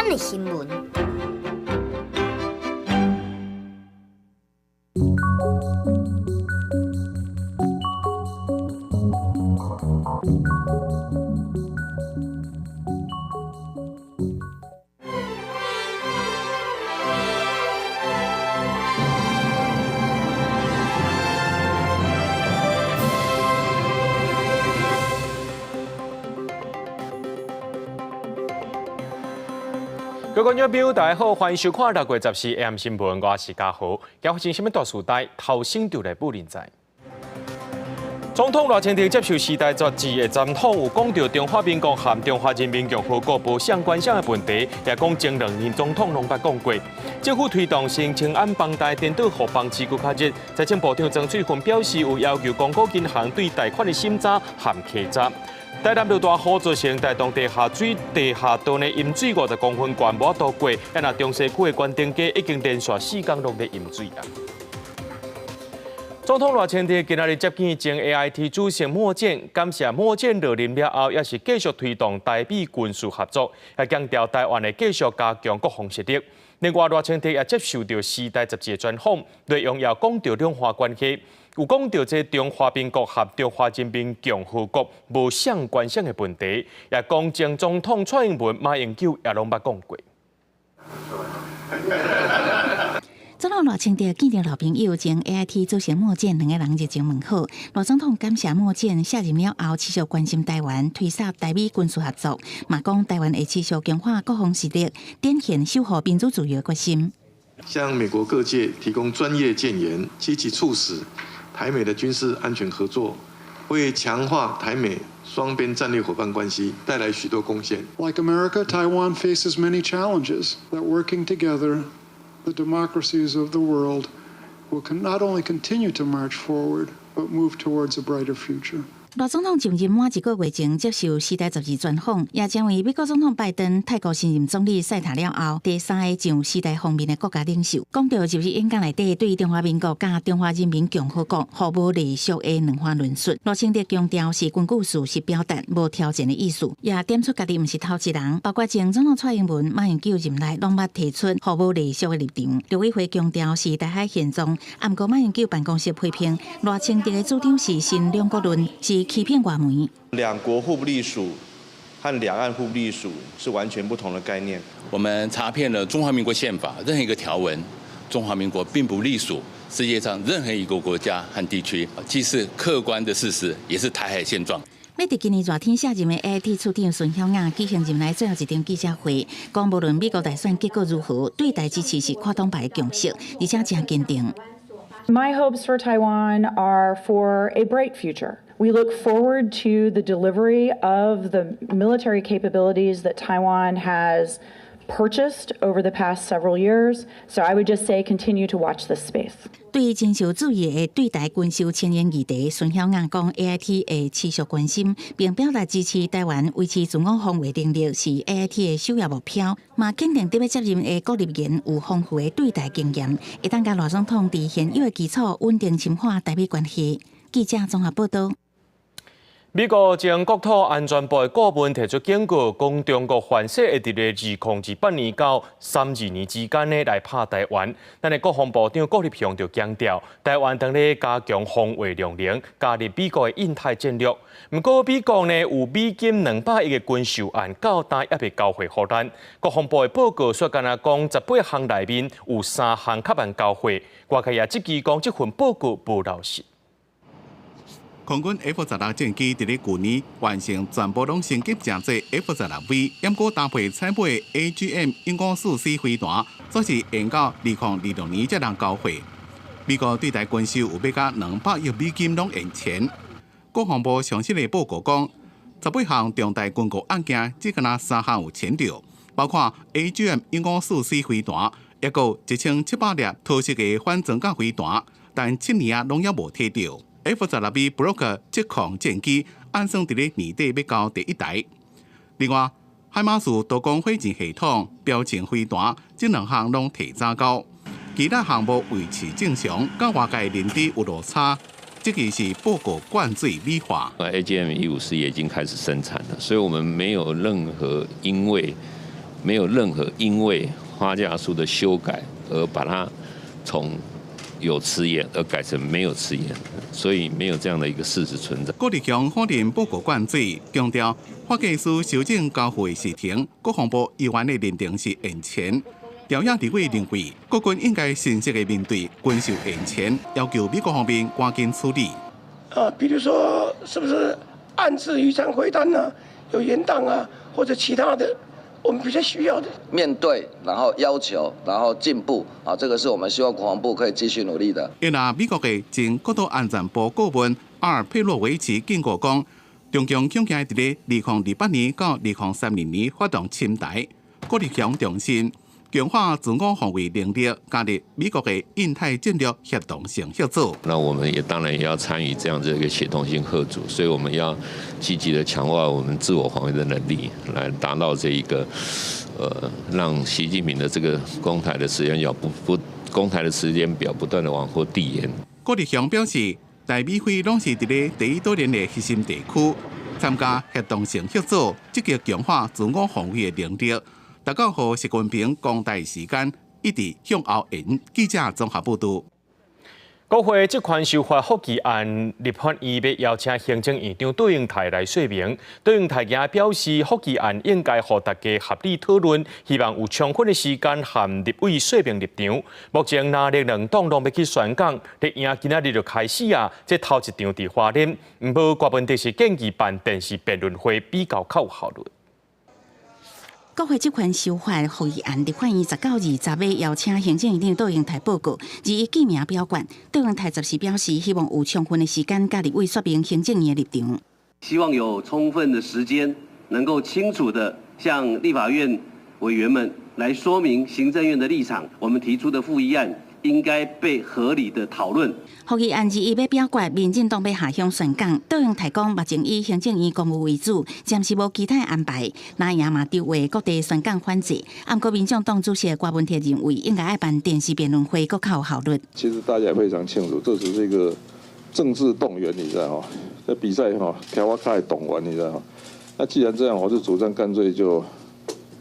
咱的新闻。各位观众朋友，大家好，欢迎收看6月14 AM 新闻，我是嘉豪。今发生什么大事代？头先就来报连载。总统赖清德接受《时代》杂志的专访，有讲到中华民国和中华人民共和国无相关性的问题，也讲前2任总统拢捌讲过。政府推动新青安房贷颠倒互放持续较热，财政部长曾水坤表示，有要求公股银行对贷款的审查和稽查。台南落大雨造成台东地下道的淹水50公分悬，无法度过。那中西区的关灯街已经连续4天落在淹水啊。总统赖清德今日接见前 AIT 主席莫健，感谢莫健落任了后，也是继续推动台美军事合作，也强调台湾的继续加强国防实力。另外，赖清德也接受到《时代》杂志的专访，内容也讲到两岸关系。有讲到这中华民国和中华人民共和国无相关性的问题，也讲前总统蔡英文、马英九也拢捌讲过。总统赖清德见到老朋友前 AIT 主席莫健2个人热情问候，赖总统感谢莫健卸任了后持续关心台湾，推动台美军事合作，嘛讲台湾会持续强化国防实力，展现守护民主自由的决心。向美国各界提供专业建言，积极促使台美的军事安全合作，为强化台美双边战略伙伴关系带来许多贡献。Like America, Taiwan faces many challenges that working together, the democracies of the world will not only continue to march forward, but move towards a brighter future. 赖总统就任满1个月前接受《时代》杂志专访，也将为美国总统拜登泰国新任总理赛塔了后第3个进入《时代》方面的国家领袖，讲到就是演讲内底对中华民国甲中华人民共和国互无隶属的两番论述。赖清德强调是根据事实表达，无挑战的意思，也点出家己毋是头一人，包括前总统蔡英文、马英九任内拢捌提出互无隶属的立场。陆委会强调是台海现状，啊毋过马英九办公室批评赖清德的主张是新两国论，是欺骗外媒。两国互不隶属和两岸互不隶属是完全不同的概念。我们查遍了中华民国宪法任何一个条文，中华民国并不隶属世界上任何一个国家和地区，既是客观的事实，也是台海现状。要伫今年热天卸任的 AIT 处长孙晓雅举行任内最后一场记者会，讲无论美国大选结果如何，对台支持是跨党派的共识，而且真坚定。My hopes for Taiwan are for a bright future. We look forward to the delivery of the military capabilities that Taiwan has purchased over the past several years. So I would just say continue to watch this space. 对于全球主义的对台军售前沿议题，孙晓雅讲 AIT 会持续关心，并表达支持台湾维持自我防卫能力是 AIT 的首要目标。嘛肯定特别接任的国立员有丰富的对台经验，会当甲赖总统伫现有的基础稳定深化台美关系。记者综合报道。美国前国土安全部的顾问提出警告，讲中国反射会伫2028年到32年之间呢来拍台湾。咱的国防部长郭立雄就强调，台湾当咧加强防卫量能，加入美国的印太战略。不过，美国呢有美金200亿的军售案到单也未交回予咱。国防部的报告说，干那讲18项内面有3项较慢交回，外界也质疑讲这份报告无老实。空军 F-16战机伫咧去年完成全部拢升级正做 F-16V， 掩过搭配采买 AGM 英国4C 飞弹，则是延到2026年才能交会。美国对台军售有要甲200亿美金拢延前。国防部详细的报告讲，18项重大军购案件，只敢若3项有签到，包括 AGM 英国4C 飞弹，也有1700粒特色的反装甲飞弹，但7年拢也无摕到。F-16V Block 7抗战机按算伫咧年底要交第1台。另外，海马斯多功火箭系统、标情飞弹这2项拢提早交，其他项目维持正常，甲外界认知有落差。这个是报告灌醉美化。AGM-154也已经开始生产了，所以我们没有任何因为没有任何因为花价数的修改而把它从有迟延而改成没有迟延，所以没有这样的一个事实存在。郭立强法庭报告灌水，强调法计师修正交会时停，国防部议员的认定是延前。调研地位认为，国军应该慎重地面对军售延前，要求美国方面赶紧处理。比如说是不是暗自预战回弹啊，有延档啊，或者其他的，我们比较需要的。面对，然后要求，然后进步啊，这个是我们希望国防部可以继续努力的。因为美国的前国土安全部顾问阿尔佩洛维奇警告讲，中共恐惊伫2028年到2030年发动侵台。郭立强重申，强化自我防卫能力，加入美国的印太战略协同性合作。那我们也当然也要参与这样子一个协同性合作，所以我们要积极的强化我们自我防卫的能力，来达到这一个让习近平的这个攻台的时间表攻台的时间表不断的往后递延。郭立强表示，台美菲拢是伫咧第一岛链的核心地区，参加协同性合作，积极强化自我防卫的能力。19号习近平讲台时间一直向后延。记者综合报道。国会这款修法复议案立法院要邀请行政院长杜英泰来说明。杜英泰也表示，复议案应该让大家合理讨论，希望有充分的时间和立委说明立场。目前哪力两党拢要去宣讲，立院今仔日就开始啊，这头一场伫花莲。不过，国问题是建议办电视辩论会比较有效率。国会这款修法复议案，立法院19日10月邀请行政院长杜英泰报告，而伊记名表决。杜英泰10时表示，希望有充分的时间，甲立委说明行政院的立场。希望有充分的时间，能够清楚的向立法院委员们来说明行政院的立场。我们提出的复议案应该被合理的讨论。复议案2要表决，民进党要下乡宣讲。杜英泰讲，目前以行政院公务为主，暂时无其他安排。那也嘛丢为各地宣讲反制。不过，民进党主席郭文铁认为，应该要办电视辩论会，更较有效率。其实大家也非常清楚，这只是一个政治动员，你知道哈？这比赛哈，开花开懂完，你知道哈？那既然这样，我是主张干脆就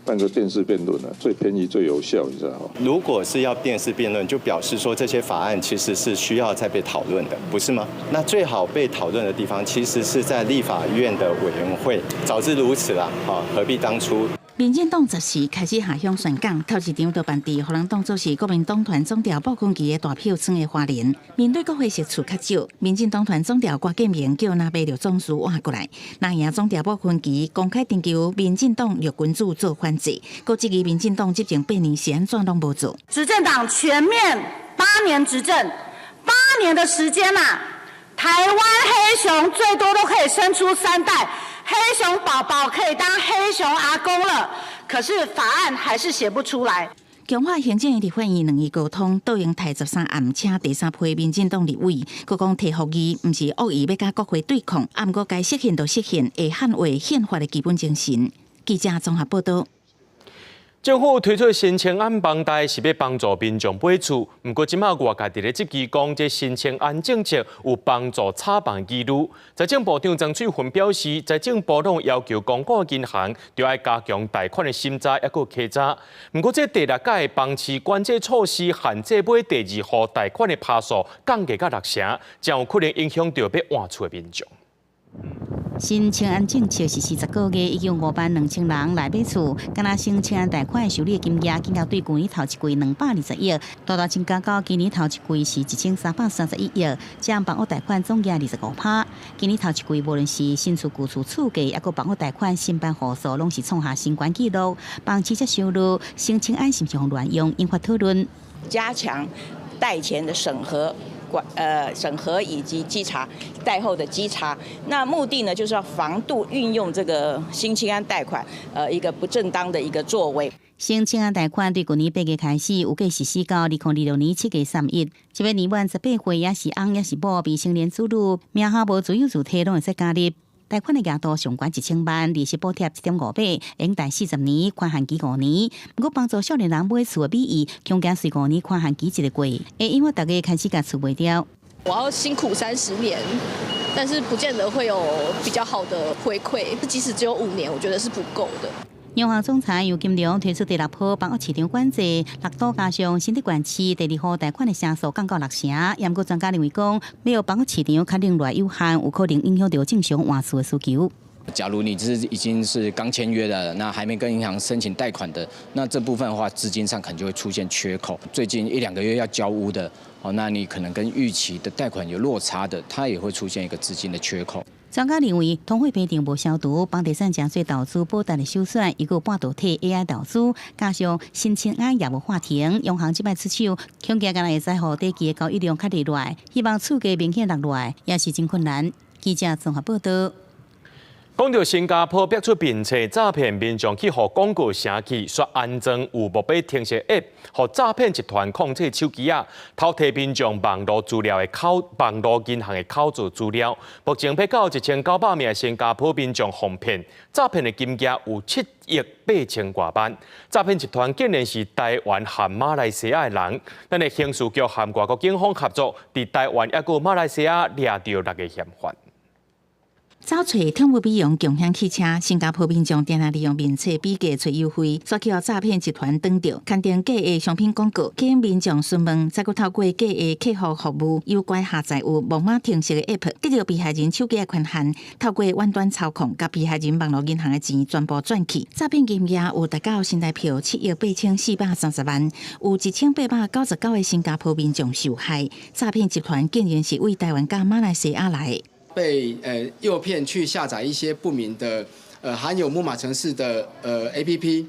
办个电视辩论了，最便宜、最有效，你知道吗？如果是要电视辩论，就表示说这些法案其实是需要再被讨论的，不是吗？那最好被讨论的地方，其实是在立法院的委员会。早知如此啦，何必当初？民进党10时开始下乡宣讲，头一场就办伫互人当作是国民党团总调鲍昆萁的大票村的花莲。面对国会席次较少，民进党团总调郭建明叫那边刘总书换过来，那也总调鲍昆萁公开征求民进党陆军主做反制，各质疑民进党执政8年是安怎拢无做。执政党全面8年执政，8年的时间啊，台湾黑熊最多都可以生出3代。黑熊宝宝可以当黑熊阿公了，可是法案还是写不出来。强化行政院立法院2个沟通，杜英泰13暗请第3批民进党立委，佮讲提复议毋是恶意要甲国会对抗，不过该实现就实现，会捍卫宪法的基本精神。记者综合报道。政府推出新青安房贷是要帮助民众买厝，不过即马外界伫咧质疑讲，这新青安政策有帮助炒房几率。财政部长张翠云表示，财政部拢要求公共银行就要加强贷款的审查，抑佫稽查。不过这第6届的房市管制措施限制买第2户贷款的趴数降低到6成，将有可能影响到要换厝的民众。新青安政策实施10个月，已经52000人来买厝。敢若新青安贷款的受理金额，更加对去年头一季220亿，大大增加到今年头一季是1331亿，占房屋贷款总额25%。今年头一季无论是新厝、旧厝、厝价，抑个房屋贷款申办户数，拢是创下新高纪录。房市接收入，新青安是不是互乱用？引发讨论。加强贷前的审核以及稽查，贷后的稽查。那目的呢，就是要防杜运用这个新青安贷款，一个不正当的一个作为。新青安贷款对去年8月开始，有计实施到2026年7月31日。这位年满18岁也是翁也是某未成年子女，名下无自有主体，拢会使加入。贷款的额度上悬1000万，利息补贴1.5倍，延贷40年，宽限期5年。不过帮助少年人买厝的美意，恐惊随5年宽限期一个过，会因为大家开始甲厝卖掉。我要辛苦30年，但是不见得会有比较好的回馈，即使只有5年，我觉得是不够的。央行总裁杨金龙推出第6波房屋市场管制，6都加上新竹县市第2户贷款的成数降到6成。不过专家认为讲，没有房屋市场可能来有限，有可能影响到正常换厝的需求。假如你已经是刚签约的，那还没跟银行申请贷款的，那这部分的话，资金上可能就会出现缺口。最近1-2个月要交屋的，那你可能跟预期的贷款有落差的，它也会出现一个资金的缺口。专家认为，通货评定无消毒，房地产加税投资保单的手算，一个半导体 AI 投资，加上新青安业务话题，央行即摆出手，恐惊敢若会使互短期的交易量较低落来，希望厝价明显落落来，也是真困难。记者综合报道。讲到新加坡逼出并且诈骗民众去互广告城去刷安装有目标停车 App， 互诈骗集团控制手机啊，偷摕民众网络资料的网络银行的口座资料。目前被到1900名新加坡民众哄骗，诈骗的金额有7亿8千多万。诈骗集团竟然是台湾和马来西亚的人。咱的刑事局和外国警方合作，伫台湾也有马来西亚抓到6个嫌犯。找找通货比用共享汽车，新加坡民众定定利用面册比价找优惠，刷去互诈骗集团挡到，刊登假的商品广告，吸引民众询问，再佫透过假的客服服务，诱拐下载有木马停车的 App， 得到被害人手机的权限，透过远端操控，甲被害人网络银行的钱全部转去。诈骗金额有达到新台币7亿8430万，有1899个新加坡民众受害。诈骗集团竟然是为台湾甲马来西亚来。被诱骗去下载一些不明的含有木马程式的APP，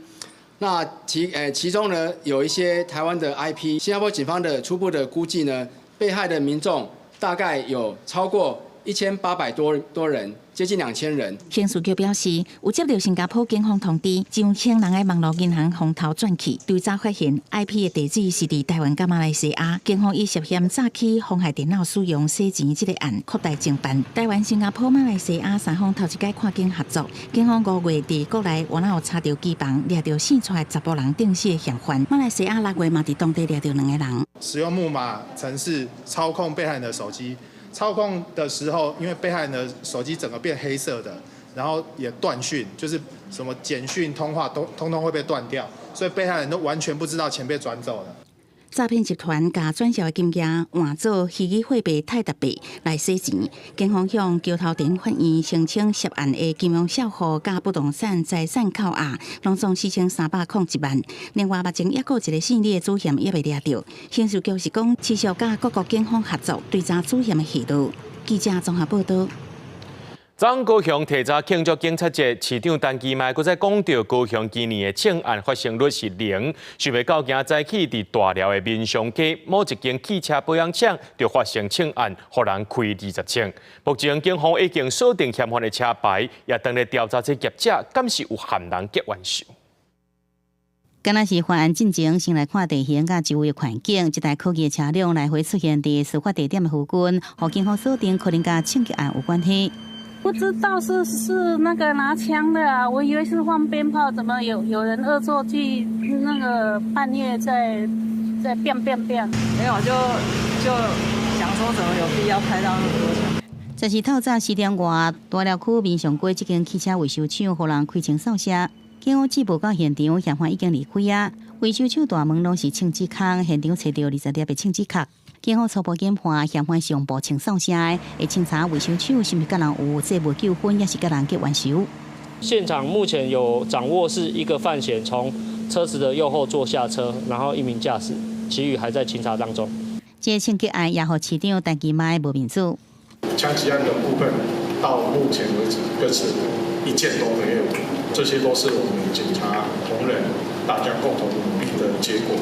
那其中呢有一些台湾的 IP， 新加坡警方的初步的估计呢，被害的民众大概有超过1800多人，接近2000人。刑事局表示，有接到新加坡警方通知，2000人的网络银行风头转去，调查发现 IP 的地址是伫台湾甲马来西亚。警方以涉嫌诈欺、妨害电脑使用洗钱这个案扩大侦办。台湾、新加坡、马来西亚3方头一届跨境合作，警方5月伫国内原来有查到机房，抓到4出的查甫人定性的嫌犯。马来西亚6月嘛伫当地抓到2个人，使用木马程式操控被害人的手机。操控的时候，因为被害人的手机整个变黑色的，然后也断讯，就是什么简讯通话都通通会被断掉，所以被害人都完全不知道钱被转走了。诈骗集团把转销的金额换做虚拟货币泰达币来洗钱。警方向桥头店法院申请涉案的金融销户甲不动产财产扣押，拢总4301万。另外，目前也有一个姓李的主嫌也被抓到。刑事局是讲，持续甲各国警方合作追查主嫌的戏路。记者综合报道。昨高雄提早庆祝警察节，市长陈其迈搁再讲到高雄今年的枪案发生率是0，想袂到今早起伫大寮的民雄街某一间汽车保养厂就发生枪案，互人开20枪。目前警方已经锁定嫌犯的车牌，也当咧调查这业者敢是有含人结冤仇。敢若是犯案进前先来看地形甲周围的环境，这台科技的车辆来回出现伫事发地点的附近，互警方锁定可能甲枪击案有关系。不知道是那个拿枪的啊，我以为是放鞭炮，怎么有人恶作剧？那个半夜在变，没有就想说怎么有必要开到那么多枪。这是透早4点外，大寮区民雄街这间汽车维修厂，互人开枪扫射。警方接报到现场，嫌犯已经离开啊。维修厂大门拢是枪支孔，现场找到20粒的枪支壳。警方初步检判，嫌犯是用步枪扫射的，会清查维修厂是毋是甲人有这无纠纷，也是甲人结冤仇。现场目前有掌握是一个犯嫌从车子的右后座下车，然后1名驾驶，其余还在清查当中。这枪击案也互市长陈其迈无面子。枪击案的部分到目前为止各自1件都没有，这些都是我们警察同仁大家共同努力的结果。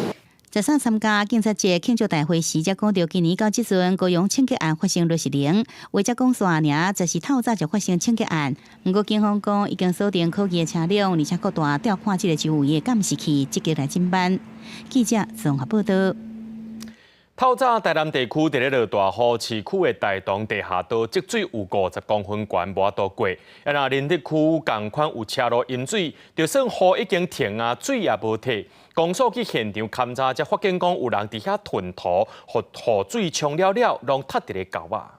早上参加警察节庆祝大会时，才讲到今年到即阵高雄枪击案发生率是0，话才讲煞尔，就是透早就发生枪击案。不过警方讲已经锁定科技的车辆，而且搁大调看这个周围的监视器，积极来侦办。记者综合报道。透早，台南地区伫咧落大雨，市区的大同地下道积水有50公分悬，无法度过。若林德区同款有车路淹水，就算雨已经停啊，水也无退。公所去现场勘查，才发现讲有人伫遐吞涂，互雨水冲了，拢塌伫咧沟啊。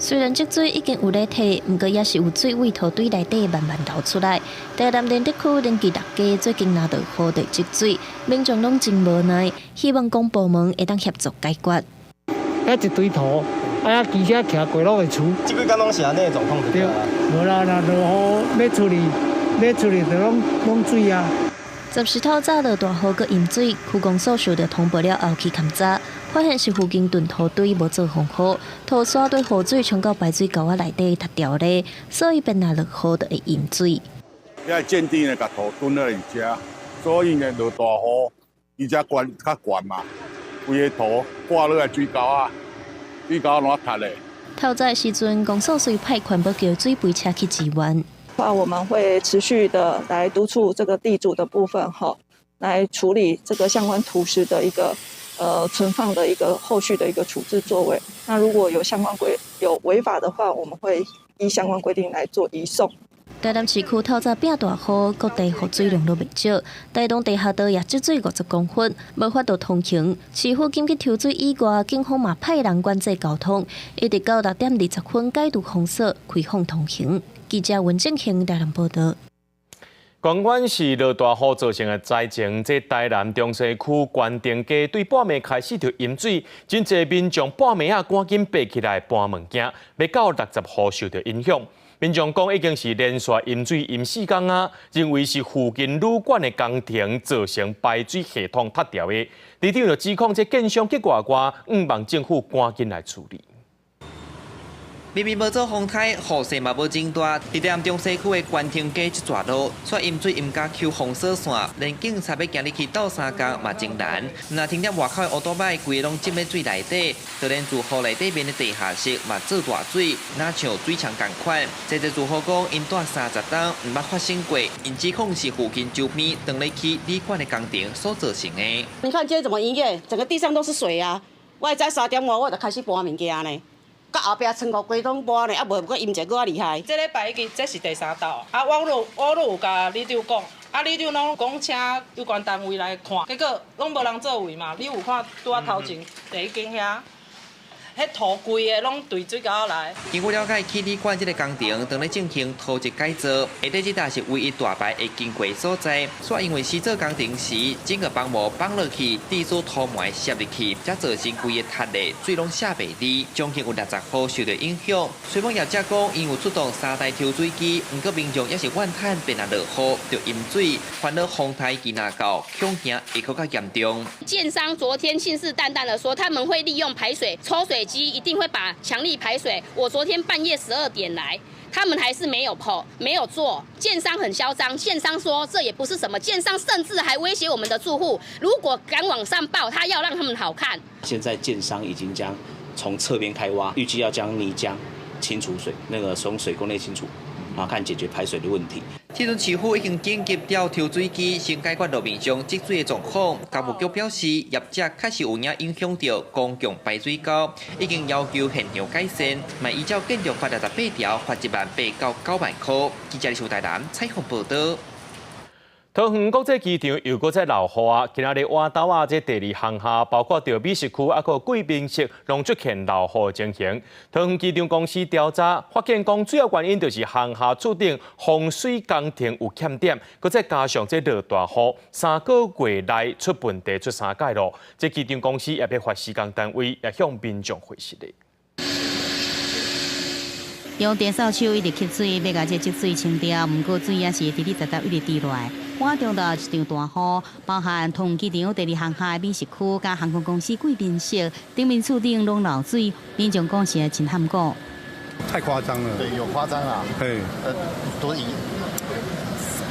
虽然积水已经有咧退，不过也是有水位土堆内底慢慢流出来。台南连地区连续6家最近拿到雨地积水，民众拢真无奈，希望公部门会当协助解决。遐一堆土，啊，机车徛过路的厝。这几天拢是安尼的状况对啊。无啦，若落雨要出去就拢水啊。10时透早落大雨佮淹水，区公所受到通报了后去勘查，发现是附近墩土堆无做防护，土沙对雨水冲到排水沟仔内底塌掉咧，所以便若落雨就会淹水。遐建地呢，甲土墩了伊遮，所以呢落大雨，伊遮悬较悬嘛，规个土挂落来水沟啊，水沟乱塌咧。透早时阵，公所随派环保桥水杯车去支援。我们会持续的来督促这个地主的部分来处理这个相关土石的一个存放的一个后续的一个处置作为。那如果有相关有违法的话，我们会依相关规定来做移送。台南市区透早变大雨，各地雨水量都未少，台东地下道也积水50公分，无法度通行。市府紧急抽水以外，警方嘛派人管制交通，一直到6点20分解除封锁，开放通行。记者文正兴台南报道。关关是落大雨造成的灾情，这台南中西区关定街对半暝开始就淹水，真侪民众半暝啊赶紧爬起来搬物件，要到60户受到影响。民众讲已经是连续淹水淹4天啊，认为是附近旅馆的工程造成排水系统塌掉的。市长就指控这建商结果外，望政府赶紧来处理。明明无做风台，雨势嘛无真大。伫台南中西区的关停街这段路，却淹水淹甲抽封锁线，连警察要行入去斗3工嘛真难。若停伫外口的乌多摆，规个拢浸在水内底，就连住户内底面的地下室嘛做大水，哪像水墙同款。这住户讲，因住30栋，毋捌发生过，因指控是附近周边长来去旅馆的工程所造成的。你看这怎么营业？整个地上都是水啊！我在3点外我就开始搬物件呢。到后壁全国规拢搬呢，啊无过淹者搁较厉害。这礼拜这是第3道，啊，我有甲李长讲，啊，李长拢讲请有关单位来看，结果拢无人做位嘛。你有看拄啊头前第一间遐？迄土规个拢对水沟来。经过了解，去旅馆这个工程正在进行土质改造，下底这搭是唯一大牌会经过所在。煞因为施作工程时，整个帮膜放落去，地所土埋摄入去，才造成规个塌的水拢下袂离，将近有60户受到影响。水网业者讲，因有出动3台抽水机，不过民众也是怨叹，便若落雨就淹水，烦恼风台机若到，恐惊会更加严重。建商昨天信誓旦旦的说，他们会利用排水抽水机，一定会把强力排水。我昨天半夜12点来，他们还是没有跑，没有做。建商很嚣张，建商说这也不是什么，建商甚至还威胁我们的住户，如果敢往上报，他要让他们好看。现在建商已经将从侧边开挖，预计要将泥浆清除水，从水沟内清除，然后看解决排水的问题。这阵市府已经紧急调抽水机，先解决路面上积水的状况。教育局表示，业者确实有影响到公共排水沟，已经要求现场改善，嘛依照建筑法68条，罚18000到9万块。记者李秀台南采访报道。桃园国际机场又搁再落雨啊！今仔日晚斗啊，这第2航厦包括着美食区啊，个贵宾室拢出现落雨情形。桃园机场公司调查发现，讲主要原因就是航厦注定防水工程有欠点，搁再加上这落大雨，3个月内出问题出3届咯。这机场公司也要发施工单位，也向民众回示的。用电扫帚一直吸水，要甲这积水清掉，毋过水也是滴滴答答一直滴落来。晚中到一场大雨，包含桃园机场第2航厦美食区、甲航空公司贵宾室、顶面厝顶拢漏水，民众讲是真喊过。太夸张了。对，有夸张啊。对。多疑，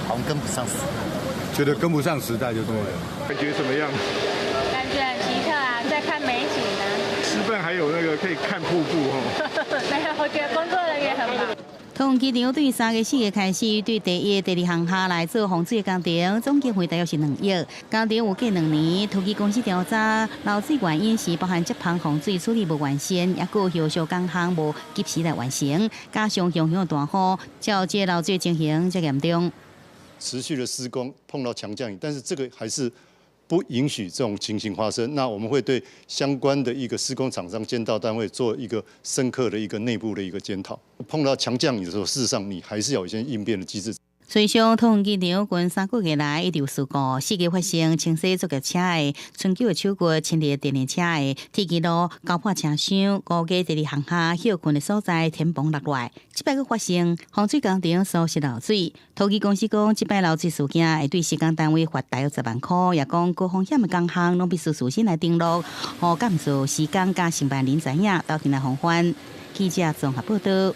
好像跟不上时代。觉得跟不上时代就对了。感觉怎么样？感觉很奇特啊，在看美景呢。吃饭还有那个可以看瀑布哦。没有，我觉得工作人员很忙。桃园机场对3月4日开始对第1、第2航厦来做防水的工程，总经费大约是2亿。工程有计2年，土机公司调查漏水原因是包含接棚防水处理无完善，也有后续工项无及时来完成，加上影响大雨，照这漏水情形较严重。持续的施工碰到强降雨，但是这个还是不允许这种情形发生。那我们会对相关的一个施工厂商、监造单位做一个深刻的一个内部的一个检讨。碰到强降雨的时候，事实上你还是要有一些应变的机制。水上统计场近3个月来一直事故4月发生清洗作业车的、春秋的超过10例电力车的、铁轨路高破车厢、估计第2项下休困的所在天崩落来。这摆佫发生洪水工程疏失漏水，土基公司讲，这摆漏水事件会对施工单位罚大约10万块，也讲高风险的工项拢必须事先来登录，互干事施工甲承办人知影，到庭来防范。记者综合报道。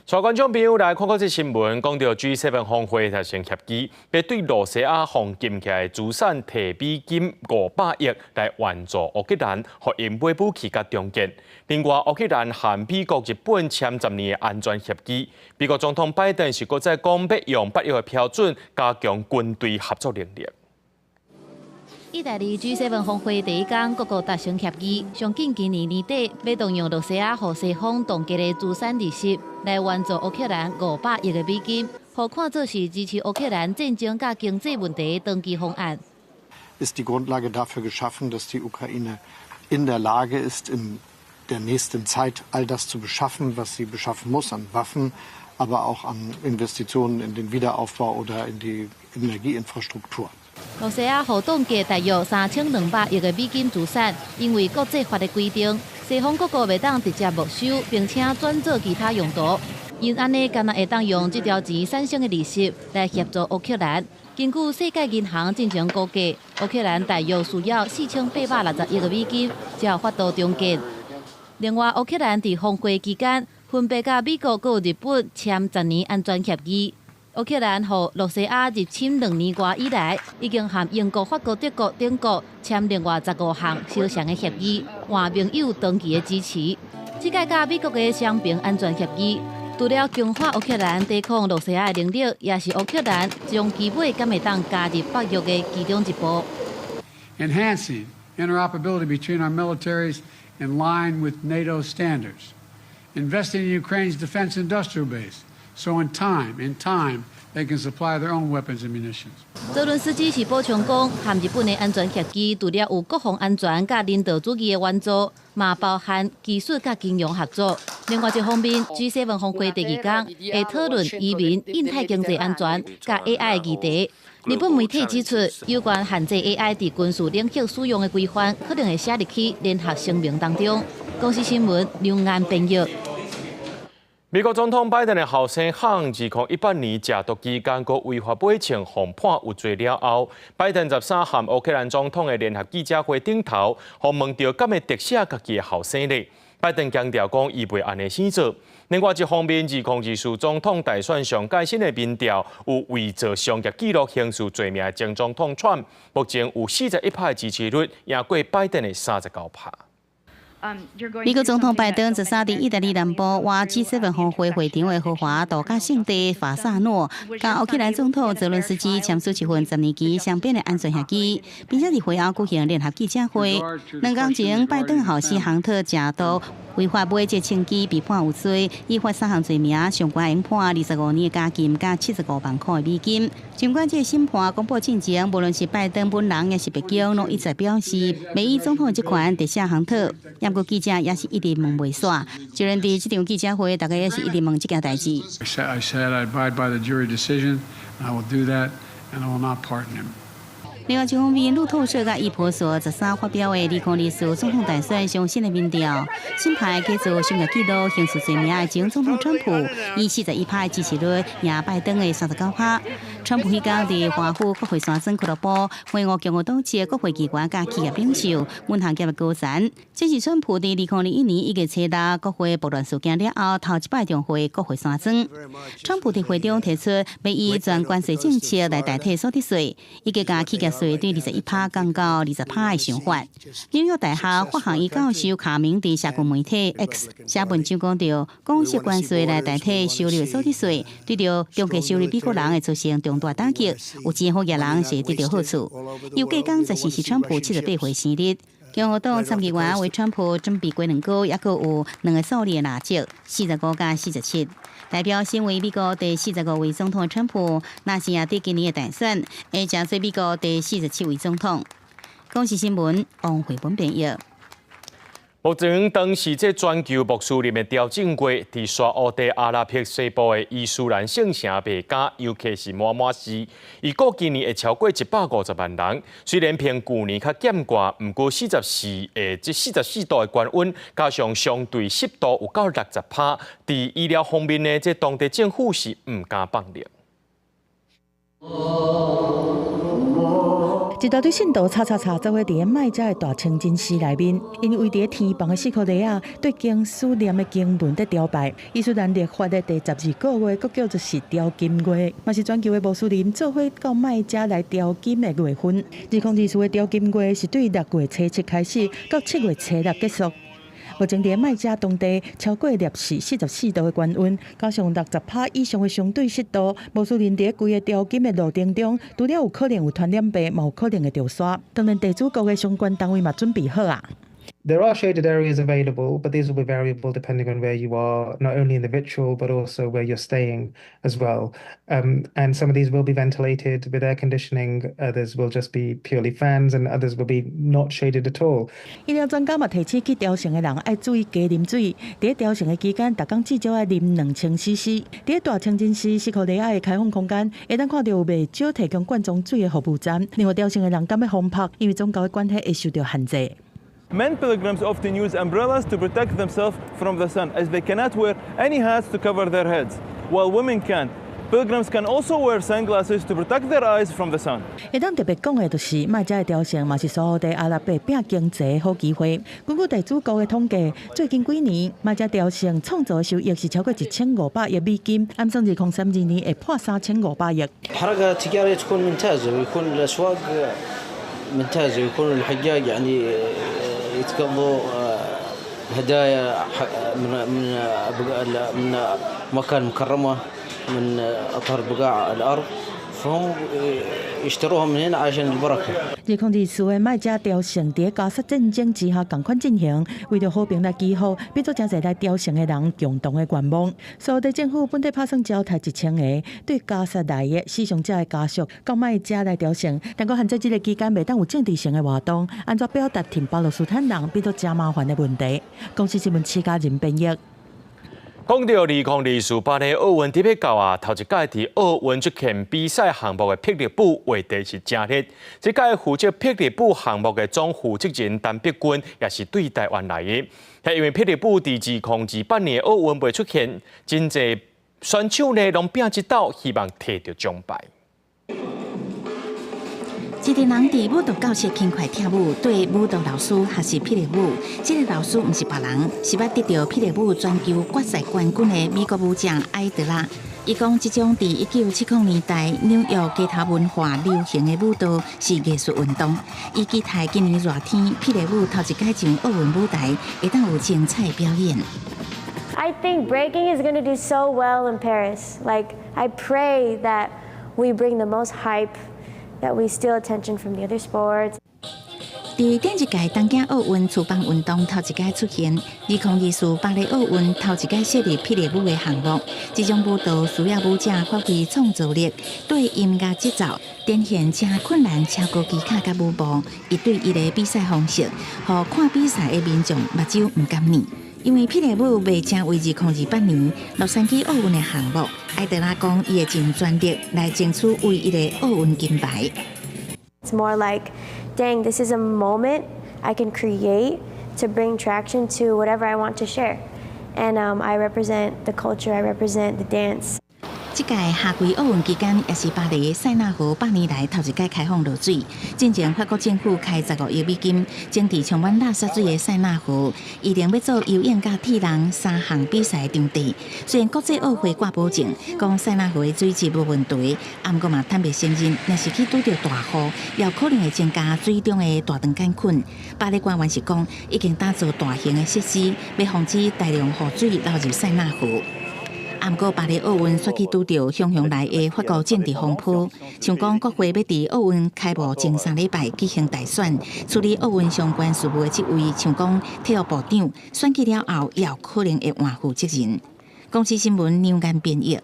全观众朋友来看看这新闻，讲到 G7 峰会达成协议，要对罗西亚放禁起来资产提美金500亿来援助乌克兰，互因买武器甲中建。另外，乌克兰和美国、日本签10年的安全协议。美国总统拜登是搁再讲要用北约的标准加强军队合作能力。意大利 G7 峰会第一天，各国达成协议，上紧今年年底要动用罗西亚和西方冻结的资产利息来援助乌克兰500亿的美金，互看作是支持乌克兰战争甲经济问题的长期方案。Ist die Grundlage dafür geschaffen, dass die Ukraine in der Lage ist, in der nächsten Zeit all das zu beschaffen, was sie beschaffen muss an Waffen, aber auch an Investitionen in den Wiederaufbau oder in die Energieinfrastruktur. 罗西亚互冻结大约3200亿的美金资产，因为国际法的规定，西方各国袂当直接没收，并且转做其他用途。因安尼，敢若会当用这条钱产生的利息来协助乌克兰。根据世界银行进行估计，乌克兰大约需要4860亿的美金才有法度重建。另外，乌克兰伫峰会期间，分别甲美国和日本签10年安全协议。乌克兰和罗西亚入侵2年多以来，已经和英国、法国、德国等国签另外15项相像的协议，换盟友长期的支持。这届甲美国的双边安全协议，除了强化乌克兰抵抗罗西亚的能力，也是乌克兰将基本敢会当加入北约的其中一步。Enhancing interoperability between our militaries in line with NATO standards. Investing in Ukraine's defense industrial base. So in time, they can supply their own weapons and munitions. 泽伦斯基是补充讲，和日本的安全协议除了有国防安全甲人道主义的援助，嘛包含技术甲金融合作。另外一方面 ，G7 峰会第2天会讨论移民、印太经济安全甲 AI 的议题。日本媒体指出，有关限制 AI 伫军事领域使用的规范，可能会写入去联合声明当中。公司新闻两岸编译。美国总统拜登的后生行2018年假毒期间，佮违法买枪，被判有罪了后，拜登13和乌克兰总统的联合记者会顶头，互问到敢会特赦家己的后生呢？拜登强调讲，伊袂安尼生做。另外一方面，2024总统大选上届新的民调有伪造商业记录刑事罪名的前总统川，目前有41%支持率，赢过拜登的39%。美国总统拜登13伫意大利南部哇 G7 峰会会场的豪华度假胜地法萨诺，甲乌克兰总统泽伦斯基签署一份10年期双边的安全协议，并且伫会后举行联合记者会。2天前，拜登后生亨特假毒违法买这枪支被判有罪，依法3项罪名，上悬应判25年的加禁加75万块美金。尽管这审判公布进前，无论是拜登本人也是北京，拢一再表示未以总统的职权特赦亨特。不过记者也是一直问袂煞，就连伫这场记者会，大家也是一直问这件代志。I said I abide by the jury decision, and I will do that, and I will not pardon him. 另外一方面，路透社甲伊婆所13发表的2024总统大选上新的民调，新派继续商业记录刑事罪名的前总统川普，以41%支持率赢拜登的39%。川普迄天伫华府国会山庄俱乐部会晤共和党籍国会议员甲企业领袖、银行业的高层。这是川普伫2021年1月7日国会暴乱事件了后头一摆重回国会山庄。川普伫会中提出要以全关税政策来代替所得税，以及甲企业税对21%降到20%的想法。纽约大学法学院教授卡明伫社群媒体 X 写文章讲到，公司关税来代替收入所得税，对着中低收入美国人会造成重大打击，有钱好业人是得到好处。又计讲，这是川普78岁生日。共和党参议员为川普准备过两个，也阁有2个数列拿奖，45加47。代表身为美国第45位总统的川普，那是也对今年的大选，会竞选美国第47位总统。公视新闻王慧文编译。目前，当时这全球穆斯林的朝觐月，伫沙烏地阿拉伯西部的伊斯蘭聖城麥加，尤其是滿市，預估今年會超過150萬人。雖然比舊年較減寡，不過44度的高溫，加上相對濕度有到60%，在醫療方面呢，這當地政府是唔敢放力。一大堆信徒吵做伙伫咧麦加的大清真寺内面，因为伫天房的四颗雷啊，对经书念的经文在雕拜。伊斯兰历法的第12个月，佫叫做是雕金月，嘛是全球的穆斯林做伙到麦加来雕金的月份。2024的雕金月是对6月初7开始，到7月初6结束。目前伫麦加当地超过摄氏44度的高温，加上60%以上的相对湿度，穆斯林伫规个雕金的路程中，除了有可能有传染病，嘛有可能会着沙。当然，地主国的相关单位嘛准备好啊。There are shaded areas available, but these will be variable depending on where you are, not only in the ritual, but also where you're staying as well. And some of these will be ventilated with air conditioning, others will just be purely fans, and others will be not shaded at all. 医疗专家嘛提醒去雕像的人要注意加啉水，伫雕像的期间，逐工至少要啉2000cc。伫大清真寺西库里亚的开放空间，会当看到有袂少提供罐装水的服务站，另外雕像的人敢要风拍，因为宗教的关系会受到限制。Men pilgrims often use umbrellas to protect themselves from the sun, as they cannot wear any hats to cover their heads, while women can. Pilgrims can also wear sunglasses to protect their eyes from the sun. 会当特别讲的就是麦加的雕像，嘛是沙烏地阿拉伯拼經濟的好機會。根據地主國的統計，最近幾年麥加雕像創造的收益是超過1500億美金，按算2032年會破3500億。الحركة التجارية تكون ممتازة ويكون الأسواق ممتازة ويكون الحجاج يعني يتقضوا هدايا من مكان مكرمة من أطهر بقاع الأرض فهم يشتروها من هنا عشان البركة. 2024的麦加雕像伫加沙战争之下同款进行，为着和平来祈福，变做真侪来雕像的人共同的愿望。沙地政府本地拍算招待1000个对加沙来的死伤者的家属到麦加来雕像，但佫限制这个期间袂当有政治性的活动，安怎表达挺巴勒斯坦人变做真麻烦的问题。公司新闻7家人编译。讲到2024的奧運特別到啊，頭一屆伫奧運出現比賽項目的霹靂舞話題是正熱。這屆負責霹靂舞項目的總負責人陳碧君也是對台灣來的，係因為霹靂舞伫2028年奧運未出現，真濟選手呢攏拼一道，希望摕到獎牌。一个人伫舞蹈教室轻快跳舞，对舞蹈老师学习霹靂舞。这个老师毋是别人，是捌得到霹靂舞全球决赛冠军的美国舞将埃德拉。伊讲，这种伫1970年代纽约街头文化流行的舞蹈是艺术运动。伊期待今年热天霹靂舞头一届上奧運舞台，會當有精彩表演。I think breaking is going to do so well in Paris. Like, I pray that we bring the most hype.That we steal attention from the other sports. 伫顶一届东京奧運廚房運動頭一屆出現，2024巴黎奧運頭一屆設立霹靂舞的項目。這種舞蹈需要舞者發揮創造力，對音樂節奏展現真困難超過技巧甲舞步。伊對伊的比賽方式，互看比賽的民眾目睭唔甘念。因為霹靂舞未成為2028年洛杉磯奧運的項目，埃德拉講伊會盡全力來爭取為伊的奧運金牌。It's more like, dang, this is a moment I can create to bring traction to whatever I want to share. And I represent the culture, I represent the dance. 这届夏季奧運期間，也是巴黎塞納河8年來頭一屆開放落水。之前法國政府開15億美金，整治充滿垃圾水的塞納河，一定要做游泳甲鐵人3項比賽場地。雖然國際奧會掛保證，講塞納河的水質無問題，不過嘛坦白承認，若是去拄到大雨，有可能會增加水中的大腸桿菌。巴黎官員是講，已經打造大型的設施，要防止大量雨水流入塞納河。不过巴黎奥运选举拄着汹涌来的法国政治风波，像讲国会要伫奥运开幕前3礼拜举行大选，处理奥运相关事务的这位，像讲体育部长，选举了后也有可能会换负责人。公司新闻两眼编译。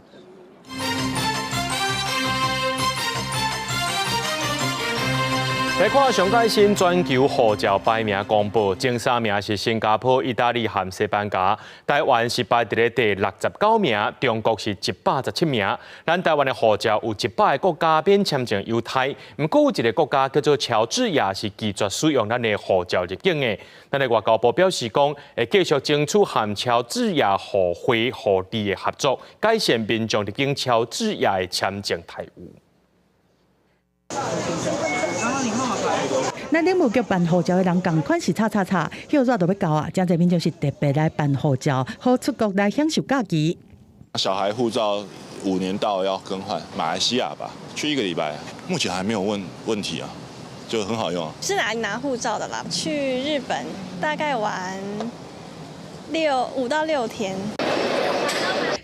来看上届新全球护照排名公布，前3名是新加坡、意大利和西班牙，台湾是排伫咧第69名，中国是117名。咱台湾的护照有100个国家免签证优待，不过有一个国家叫做乔治亚是拒绝使用咱的护照入境的。咱的外交部表示讲，会继续争取和乔治亚互惠互利的合作，改善民众入境乔治亚的签证态务。咱领务局办护照的人共款是叉，休热就要到啊！真侪民众是特别来办护照，好出国来享受假期。小孩护照5年到要更换，马来西亚吧，去1个礼拜，目前还没有问题啊，就很好用啊。是拿护照的啦，去日本大概玩5到6天。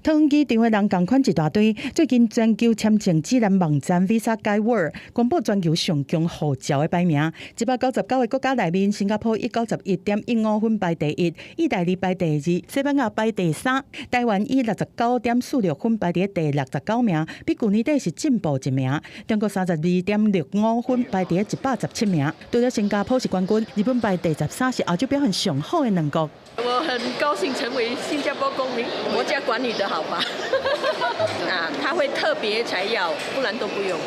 桃机场的人共款一大堆。最近全球签证指南网站 Visa Guide World 公布全球上强护照的排名，199个国家内面，新加坡以91.15分排第1，意大利排第2，西班牙排第3，台湾以69.46分排第第69名，比去年底是进步1名。中国32.65分排第117名，除了新加坡是冠军，日本排第13，是欧洲表现上好的2国。我很高兴成为新加坡公民，国家管理得好吧？他会特别才要，不然都不用。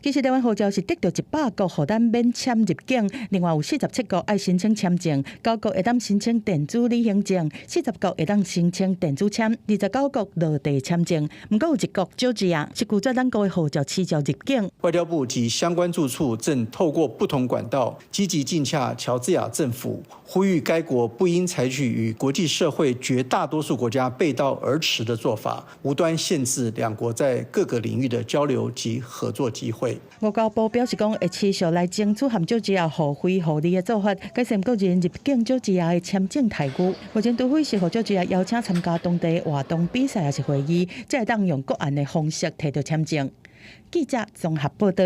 其实台湾护照是得到100国互咱免签入境，另外有47国爱申请签证，9国会当申请电子旅行证，40国会当申请电子签，29国落地签证。不过有1国Georgia是拒绝咱国的护照持照入境。外交部及相关住处正透过不同管道积极尽洽乔治亚政府，呼吁该国不应采取与国际社会绝大多数国家背道而驰的做法，无端限制两国在各个领域的交流及合作机会。外交部表示讲，会持续来争取和Georgia互惠互利的做法，改善个人入境Georgia的签证待遇。目前除非是互Georgia邀请参加当地活动比赛还是会议，才会当用个案的方式摕到签证。记者综合报道。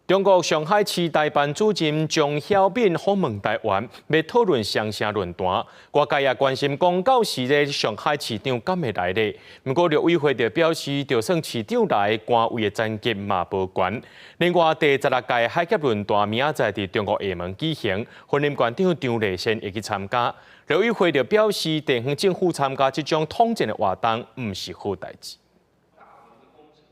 中国上海市代办主任钟晓敏访问台湾，要讨论双城论坛。外界也关心讲，到时咧上海市长敢会来咧？不过陆委会就表示，就算市长来，官位的层级嘛无悬。另外，第16届海峡论坛明仔载伫中国厦门举行，婚姻馆长张丽仙会去参加。陆委会就表示，地方政府参加这种统战的活动，唔是好代志。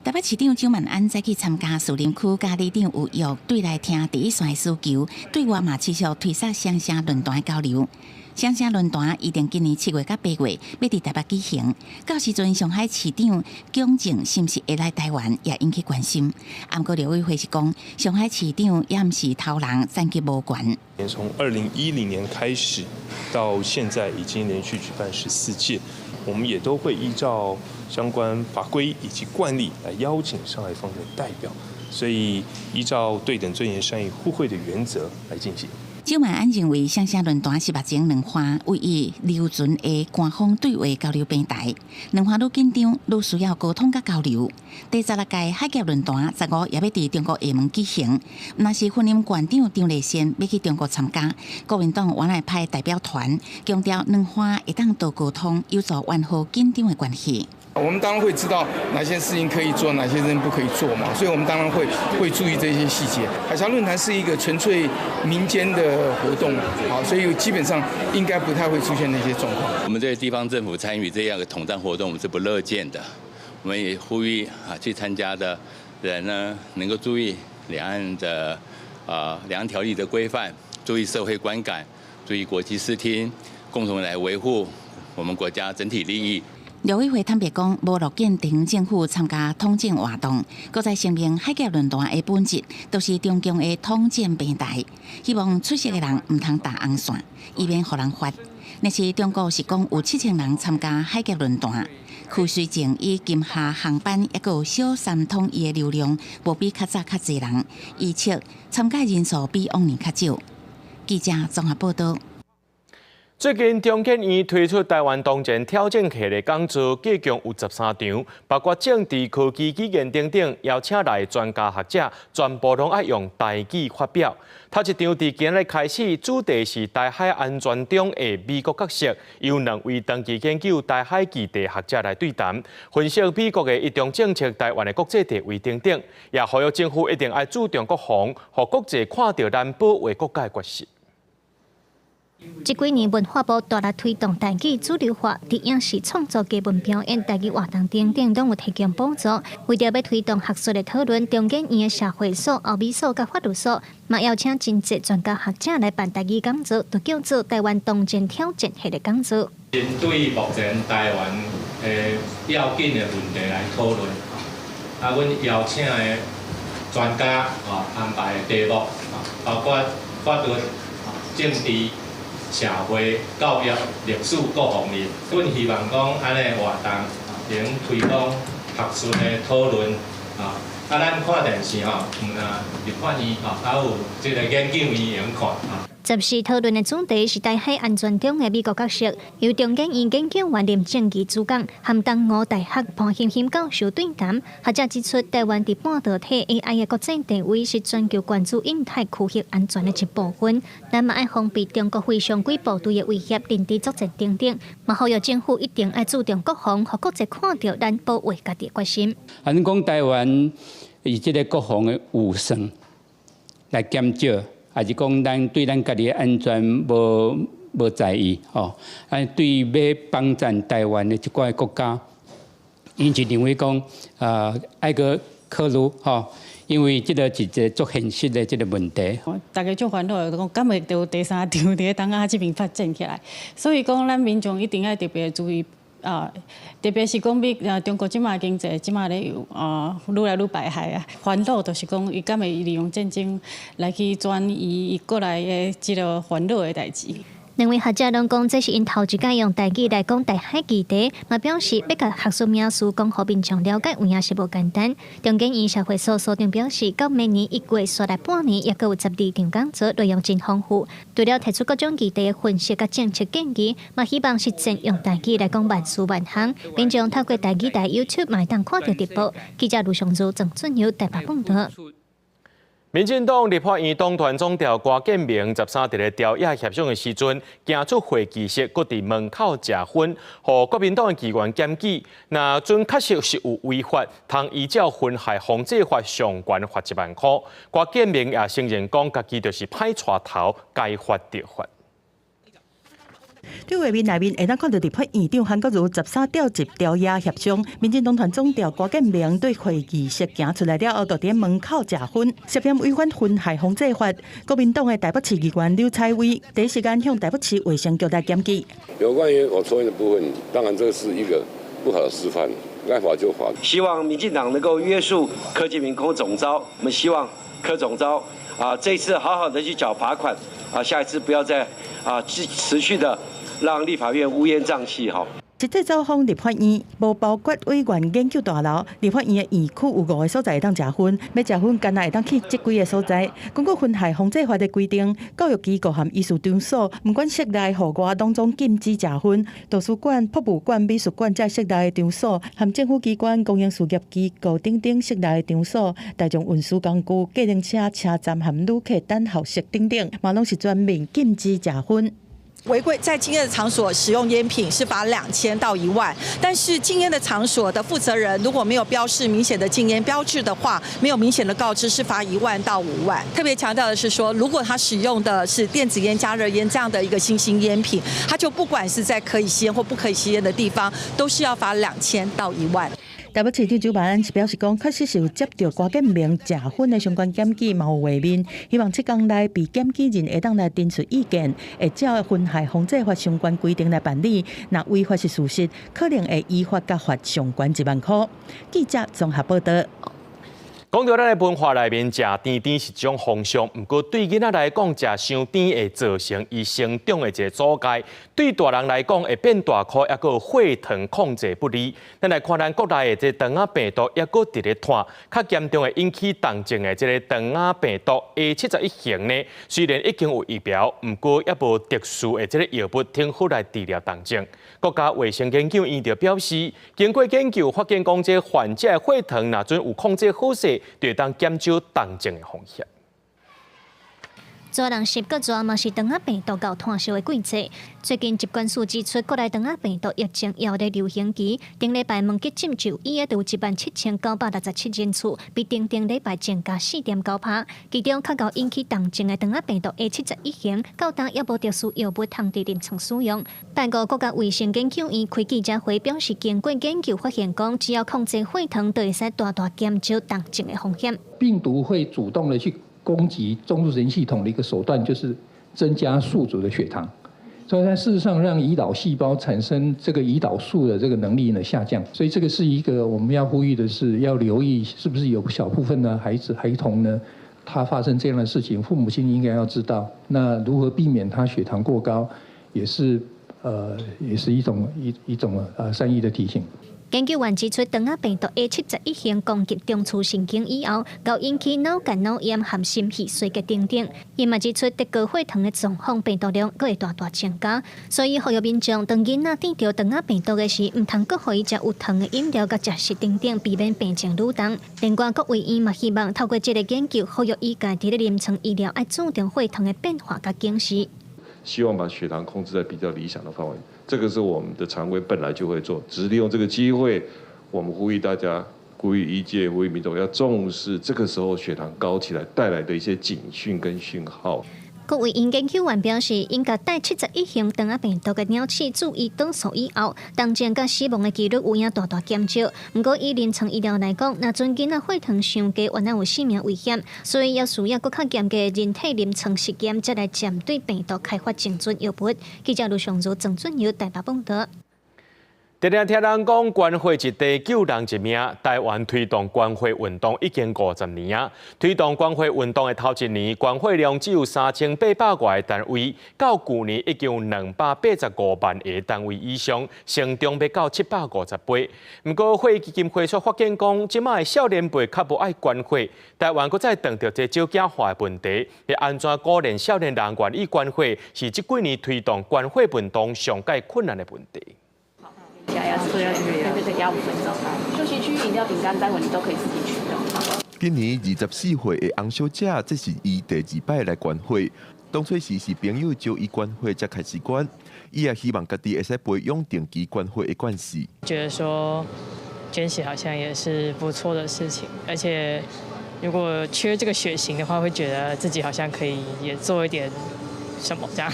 台北市长蒋万安再去参加树林区嘉义长有约对来听第一线的需求，对外嘛持续推测双城论坛的交流。双城论坛预定今年7月到8月要伫台北举行，到时阵上海市长蒋正是毋是会来台湾，也引起关心。不过陆委会是讲，上海市长也毋是头人，层级无悬。从2010年开始到现在，已经连续举办14届。我们也都会依照相关法规以及惯例来邀请上海方的代表，所以依照对等、尊严、善意、互惠的原则来进行。蒋万安认为，双城论坛是目前两岸唯一留存的官方对话交流平台，两岸愈紧张，愈需要沟通甲交流。第16届海峡论坛15也要伫中国厦门举行，若是婚姻馆长张丽仙要去中国参加，国民党原来派代表团，强调两岸会当多沟通，有助缓和紧张的关系。我们当然会知道哪些事情可以做，哪些事情不可以做嘛，所以我们当然会注意这些细节。海峡论坛是一个纯粹民间的活动，好，所以基本上应该不太会出现那些状况。我们这些地方政府参与这样的统战活动，我们是不乐见的。我们也呼吁去参加的人呢，能够注意两岸的两岸条例的规范，注意社会观感，注意国际视听，共同来维护我们国家整体利益。陆委会坦白讲，无乐见地方政府参加统战活动，搁再声明海峡论坛的本质都是中共的统战平台，希望出席的人唔通搭红线，以免互人发。但是中国是讲有7000人参加海峡论坛，去随前以金厦航班也有小三统一的流量，无比较早较侪人，预测参加人数比往年较少。记者综合报道。最近，中研院推出台湾当前挑战课的讲座，计共有13场，包括政治、科技、语言等等，邀请来专家学者，全部拢爱用台语发表。头一场伫今日开始，主题是台海安全中的美国角色，由2位长期研究台海基地学者来对谈，分析美国的一中政策、台湾的国际地位等等，也呼吁政府一定要注重国防，让国际看到咱保卫国家的决心。这几年，文化部大力推动台语主流化，伫影视创作、艺文表演、台语活动等等，拢有提供补助。为着要推动学术的讨论，中研院的社会所、欧美所甲法律所，嘛邀请真侪专家学者来办台语讲座，就叫做台湾当前挑战系列讲座。针对目前台湾要紧的问题来讨论，阮邀请的专家安排的题目包括法律、政治、社会、教育、历史各方面，阮希望讲安尼活动能推广学术的讨论咱看电视入法院有即个研究院用看14讨论的主题是台海安全中的美国角色，由中研院研究员林正义主讲，和东吴大学潘欣欣教授对谈。学者指出，台湾伫半导体 AI 的国际地位是全球关注印太区域安全的一部分，咱嘛爱防备中国非常规部队的威胁、领地作战等等，嘛呼吁政府一定要注重国防，让国际看到咱保卫家己的决心。咱讲台湾以这个国防的武神来减少。还是讲咱对咱家己的安全无在意吼，对要帮助台湾的一寡国家，因就认为讲爱个考虑吼，因为这个是一个足现实的这个问题。大家足烦恼，讲敢会到第三场伫东亚这边发展起来，所以讲咱民众一定要特别注意。特别是讲中国即马经济即马咧愈来愈败坏啊，烦恼就是讲伊敢会利用战争来去转移伊过来的即个烦恼的代志。两位学者拢讲，这是因头一届用台语来讲台海议题，嘛表示要甲学术名词讲互民众了解，有影是无简单。中研院社会所所长表示，到明年1月刷来半年，也阁有12场讲座，内容真丰富。除了提出各种议题的分析甲政策建议，嘛希望实践用台语来讲万事万行。民众透过台语台 YouTube 嘛当看到直播。记者卢尚如、郑俊友台北报道。民进党立法院党团总调郭建明13日咧调野协商的时阵，行出会议室，搁伫门口食薰，互国民党的议员检举。若准确实是有违法，通依照《危害防治法》上悬罚1万块。郭建明也承认讲，家己就是歹带头，该罚就罚。对画面内面会当看到立法院长韩国瑜13集调野协商，民进党团总调郭建明对会议室行出来了后，就伫门口食薰，涉嫌违反《危害防治法》。国民党的台北市议员刘彩薇第一时间向台北市卫生局来检举。有关于我抽烟的部分，当然这是一个不好的示范，该罚就罚。希望民进党能够约束柯建铭柯总召，我们希望柯总召这一次好好的去缴罚款下一次不要再持续的。让立法院乌烟瘴气哈。实际走访立法院，无包括委员研究大楼。立法院的院区有5个所在会当食薰，要食薰，干那会当去这几个所在。根据《危害防治法》的规定，教育机构和艺术场所，不管室内户外当中禁止食薰。图书馆、博物馆、美术馆在室内的场所，和政府机关、公营事业机构等等室内的场所，大众运输工具、计程车、车站和旅客等候室等等，嘛拢是全面禁止食薰。违规在禁烟的场所使用烟品是罚2000到1万，但是禁烟的场所的负责人如果没有标示明显的禁烟标志的话，没有明显的告知是罚1万到5万。特别强调的是说，如果他使用的是电子烟、加热烟这样的一个新兴烟品，他就不管是在可以吸烟或不可以吸烟的地方，都是要罚2000到1万。台北市长周万安是表示讲，确实是有接到郭建明食薰的相关检举，嘛有画面，希望7天内被检举人会当来提出意见，会照《危害防治法》相关规定来办理。若违法是事实，可能会依法甲罚相关1万块。记者综合报道。讲到咱的文化内面，食甜甜是一种风俗，不过对囡仔来讲，食伤甜会造成伊成长的一个阻碍；对大人来讲，会变大块，也个血糖控制不利。咱来看咱国内的这糖仔病毒，也个伫咧传，较严重的引起重症的这个糖仔病毒 A71型呢，虽然已经有疫苗，不过也无特殊的这个药物挺好来治疗重症。国家卫生研究院就表示，经过研究发现，讲这患者的血糖若准有控制好势，就会当减少重症的风险。蛇人10个蛇嘛是糖仔病毒到炭烧的季节。最近疾管署指出，国内糖仔病毒疫情也在流行期，顶礼拜问急诊就医的有17967人次，比顶礼拜增加4.9%。其中较高引起重症的糖仔病毒 A71型，到当也无特殊药物通伫临床使用。不过，国家卫生研究院开记者会表示，经过研究发现，讲只要控制血糖，就会使大大减少重症的风险。病毒会主动的去攻击中枢神经系统的一个手段就是增加宿主的血糖，所以它事实上让胰岛细胞产生这个胰岛素的这个能力呢下降，所以这个是一个我们要呼吁的是要留意是不是有小部分的孩童呢，他发生这样的事情，父母亲应该要知道，那如何避免他血糖过高，也是一种善意的提醒。研究员指出，糖仔病毒 A71型攻击中枢神經以後，會引起腦幹腦炎和心血衰竭等等。伊嘛指出，得高血糖的狀況病毒量會大大增加，所以呼籲民眾當囡仔掂到糖仔病毒的時，唔通閣互伊食有糖的飲料、甲食食等等，避免病情愈重。另外，各位醫嘛希望透過這個研究，呼籲醫界喺臨床醫療要注重血糖的變化甲警示。希望把血糖控制在比较理想的范围，这个是我们的常规本来就会做，只是利用这个机会，我们呼吁大家，呼吁医界，呼吁民众要重视这个时候血糖高起来带来的一些警讯跟讯号。各位研究员表示，应该带71型糖仔病毒的鸟鼠注意倒数以後，重症甲死亡的幾率有影大大減少。不過以臨床醫療來講，若陣囡仔血糖上低，原來有性命危險，所以要需要更較嚴格的人體臨床實驗，才來針對病毒開發精準藥物。記者盧尚如、鄭俊堯台北報道。常常聽人講關會一地救人一命，台灣推動關會運動已經50年啊！推動關會運動的頭一年，關會量只有3800個的單位，到去年已經有285萬個單位以上，成長要到750倍。不過會基金會所發現講，即賣少年輩較無愛關會，台灣閣再碰到這少子化的問題，要安怎鼓勵少年人願意關會，是這幾年推動關會運動上界困難的問題。對，要5分鐘。休息區飲料、餅乾，待會你都可以自己取用。今年24歲的洪小姐，這是伊第2擺來關會。當初時是朋友招伊關會才開始關，伊也希望家己會使培養定期關會的關係。覺得說捐血好像也是不錯的事情，而且如果缺這個血型的話，會覺得自己好像可以也做一點什麼這樣。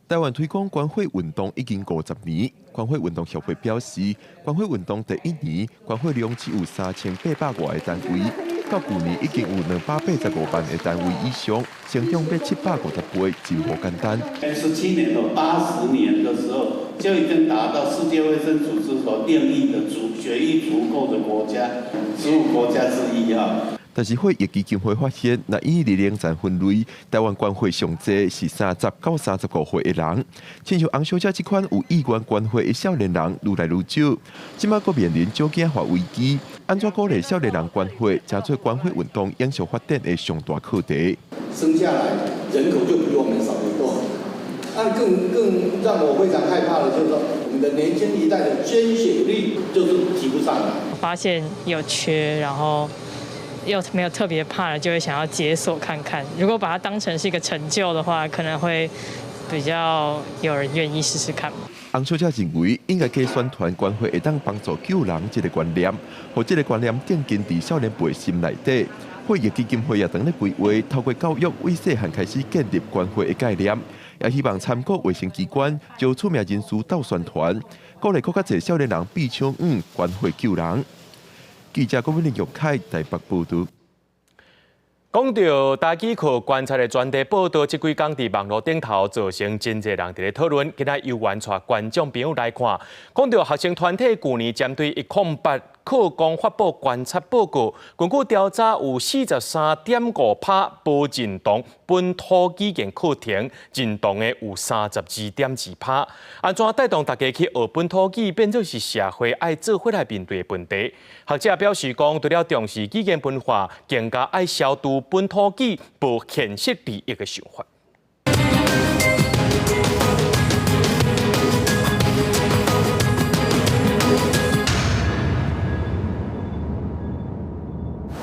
台灣推廣關會運動已經50年，關會運動協會表示，關會運動第1年，關會量只有3800個的單位，到去年已經有285萬的單位以上，成長要750倍，真不簡單。17年到80年的時候，就已經達到世界衛生組織所定義的血液足夠的國家15國家之一啊。但是會疫基金會發現，那以年齡層分類，台灣關會上濟是30到35歲的人，親像洪小姐這款有意願關會的少年人愈來愈少，即馬閣面臨少子化危機，安怎鼓勵少年人關會，成做關會運動永續發展的上大課題。生下來人口就比我們少得多，更讓我非常害怕的就是說，我們的年輕一代的捐血率就是提不上來。發現有缺，然後又沒有特別怕了，就會想要解鎖看看。如果把它當成是一個成就的話，可能會比較有人願意試試看。洪小姐認為，應該加宣傳關會會當幫助救人這個觀念，和這個觀念定根在少年輩心內底。會議基金會也當咧規劃，透過教育為細漢開始建立關會的概念，也希望參考衛生機關，招出名人士鬥宣傳，鼓勵更加多少年人背槍關會救人。記者郭文玲、楊凱台北報道。講到大機構觀察的專題報道，這幾天在網絡頂頭造成真濟人在討論。今日由原帶觀眾朋友來看，講到學生團體去年針對108课纲发布观察报告，根据调查有43.5%无认同本土语言课程，认同的有32.2%。安怎带动大家去学本土语，变作是社会爱做伙来面对的问题？学者表示讲，除了重视语言文化，更加爱消除本土语无现实利益的想法。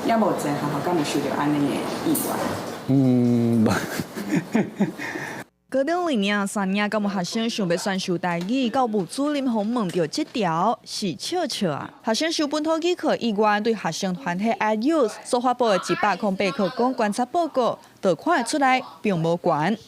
也无在学校敢有受到安尼的意外。高中里面3年敢有学生想要选修台语，教务主任访问到这条是笑笑啊！学生修本土语课以外，对学生团体 IU 所发布的108课纲观察报告，就看得出来并无悬。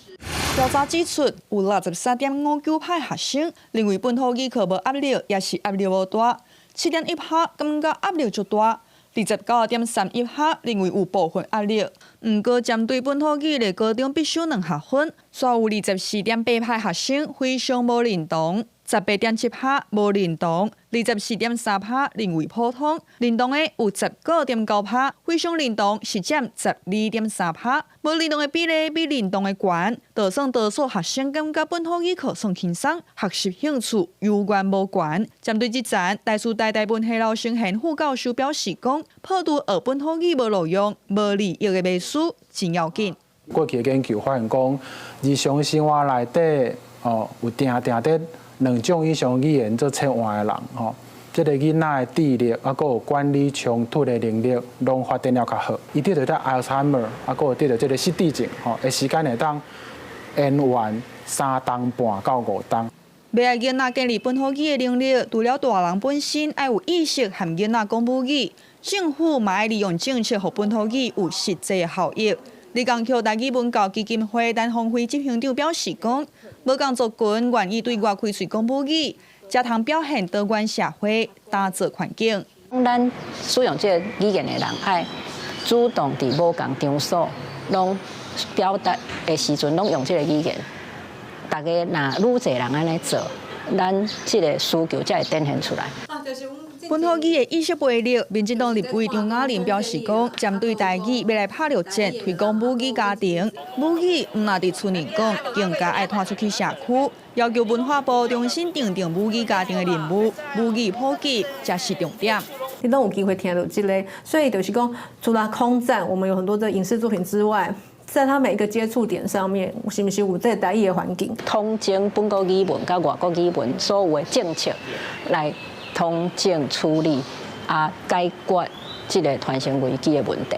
调查指出，有63.59%学生认为本土语课无压力，也是压力无大；7.1%感觉压力足大。29.31%认为有部分压力，不过针对本土语的高中必修2学分，却有24.8%学生非常无认同，18.7%无认同，24.3%认为普通，认同的有19.9%，非常认同是占12.3%，无认同的比例比认同的悬，就算多数学生感觉本土语课算轻松，学习兴趣犹原无悬。针对这点，台师大台文系老师贤副教授表示讲，破除学本土语无路用、无利益的迷思真要紧。过去的研究发现讲，日常生活内底有定在2种以上语言做切换的人这个囡仔的智力啊，佮有管理冲突的能力，拢发展了较好。伊得到这 Alzheimer 啊，佮有得到这个失智症的时间会当延缓3档半到5档。要爱囡仔建立本土语的能力，除了大人本身爱有意识和囡仔讲母语，政府嘛爱利用政策，互本土语有实际的效益。李江区台语文教基金会陈鸿辉执行长表示讲，无工作群愿意对外开喙讲母语，才通表现多元社会，打造环境。咱使用这个语言的人，爱主动伫无共场所，拢表达的时阵，拢用这个语言。大家若愈侪人安尼做，咱这个需求才会展现出来。本土语的意识培育，民进党立委张雅玲表示讲，针对台语要来拍6折，推广母语家庭，母语唔若伫厝里讲，更加爱拖出去社区，要求文化部重新订定母语家庭的任务，母语普及才是重点。你都有机会听到这类，所以就是讲，除了空战，我们有很多的影视作品之外。在他每一个接触点上面，是不是有这个台语的环境？通证本国语文甲外国语文所有的政策来通证处理，解决这个传承危机的问题。